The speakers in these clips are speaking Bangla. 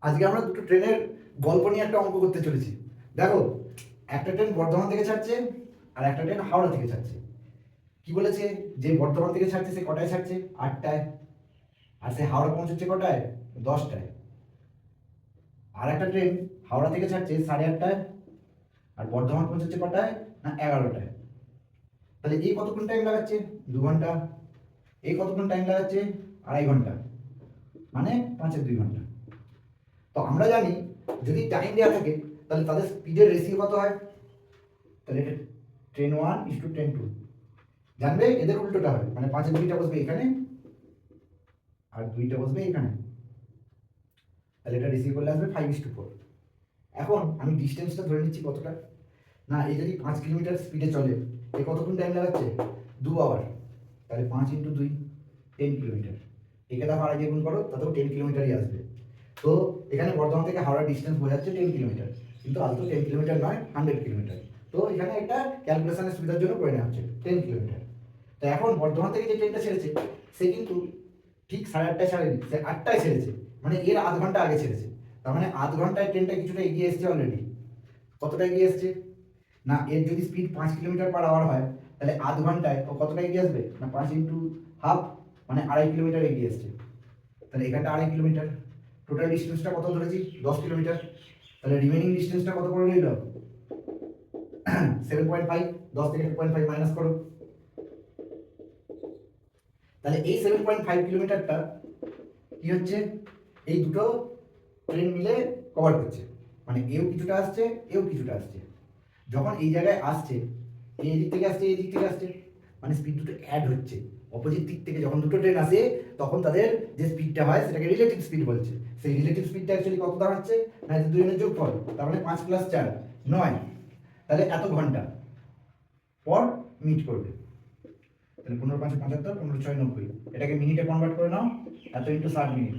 আজকে আমরা দুটো ট্রেনের গল্প নিয়ে একটা অঙ্ক করতে চলেছি। দেখো, একটা ট্রেন বর্ধমান থেকে ছাড়ছে আর একটা ট্রেন হাওড়া থেকে ছাড়ছে। কি বলেছে? যে বর্ধমান থেকে ছাড়ছে সে কটায় ছাড়ছে? 8টায়। আর সে হাওড়া পৌঁছচ্ছে কটায়? 10টায়। আর একটা ট্রেন হাওড়া থেকে ছাড়ছে 8:30টায় আর বর্ধমান পৌঁছচ্ছে কটায়? না 11টায়। তাহলে এই কতক্ষণ টাইম লাগাচ্ছে? 2 ঘন্টা। এই কতক্ষণ টাইম লাগাচ্ছে? 2.5 ঘন্টা। মানে 5-2 ঘন্টা। তো আমরা জানি যদি টাইম দেওয়া থাকে তাহলে তাদের স্পিডের রেশিও কত হয়? তাহলে এটা ট্রেন 1:ট্রেন 2। জানবে এদের উল্টোটা হবে, মানে 5-এর 2টা বসবে এখানে আর 2টা বসবে এখানে। তাহলে এটা রেশিও করলে আসবে 5:4। এখন আমি ডিস্টেন্সটা ধরে নিচ্ছি কতটা। না, এই যদি 5 কিলোমিটার স্পিডে চলে এ কতক্ষণ টাইম লাগাচ্ছে? 2 আওয়ার। তাহলে 5 × 2 10 কিলোমিটার। একে দেখো আড়াই দিয়ে গুণ করো, তাতেও 10 কিলোমিটারই আসবে। তো এখানে বর্ধমান থেকে হাওড়া ডিস্টেন্স বোঝাচ্ছে 10 কিলোমিটার, কিন্তু আদৌ 10 কিলোমিটার নয়, 100 কিলোমিটার। তো এখানে একটা ক্যালকুলেশনের সুবিধার জন্য করে নেওয়া হচ্ছে 10 কিলোমিটার। তো এখন বর্ধমান থেকে যে ট্রেনটা ছেড়েছে সে কিন্তু ঠিক 8:30টায় ছাড়েনি, সে 8টায় ছেড়েছে, মানে এর আধ ঘন্টা আগে ছেড়েছে। তার মানে আধ ঘন্টায় ট্রেনটা কিছুটা এগিয়ে এসছে অলরেডি। কতটা এগিয়ে এসছে? না, এর যদি স্পিড 5 কিলোমিটার/আওয়ার হয় তাহলে আধ ঘন্টায় ও কতটা এগিয়ে আসবে? না 5 × 1/2 মানে 2.5 কিলোমিটার এগিয়ে এসছে। তাহলে এখানটা 2.5 কিলোমিটার। টোটাল ডিস্টেন্সটা কত ধরেছি? 10 কিলোমিটার। তাহলে রিমেনিং ডিস্টেন্সটা কত করে নিল? 7.5। 10 থেকে 2.5 মাইনাস করো। তাহলে এই 7.5 কিলোমিটারটা কি হচ্ছে? এই দুটো ট্রেন মিলে কভার করছে, মানে এও কিছুটা আসছে এও কিছুটা আসছে। যখন এই জায়গায় আসছে, এই দিক থেকে আসছে এই দিক থেকে আসছে, মানে স্পিড দুটো অ্যাড হচ্ছে। অপোজিট দিক থেকে যখন দুটো ট্রেন আসে তখন তাদের যে স্পিডটা হয় সেটাকে রিলেটিভ স্পিড বলছে। সেই রিলেটিভ স্পিডটা অ্যাকচুয়ালি কত দাঁড়াচ্ছে? না, এই দুজনের যোগফল, তার মানে 5 + 4 9। তাহলে এত ঘন্টা পর মিট করবে। তাহলে 15×5 = 75, 15×6 = 90। এটাকে মিনিটে কনভার্ট করে নাও, এত ইন্টু 60 মিনিট।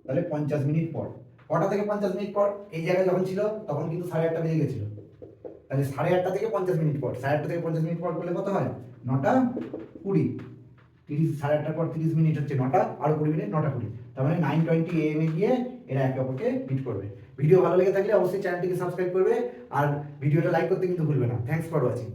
তাহলে 50 মিনিট পর। কটা থেকে 50 মিনিট পর? এই জায়গায় যখন ছিল তখন কিন্তু 8:30 বেজে গেছিল। তাহলে 8:30 থেকে 50 মিনিট পর। 8:30 থেকে 50 মিনিট পর করলে কত হয়? 9:20। 8:30 পর 30 মিনিট হচ্ছে 9টা, আরো 20 মিনিট, 9:20। তার মানে 9:20 AM এ গিয়ে এরা একে অপরকে মিট করবে। ভিডিও ভালো লেগে থাকলে অবশ্যই চ্যানেলটিকে সাবস্ক্রাইব করবে আর ভিডিওটা লাইক করতে কিন্তু ভুলবে না। Thanks for watching.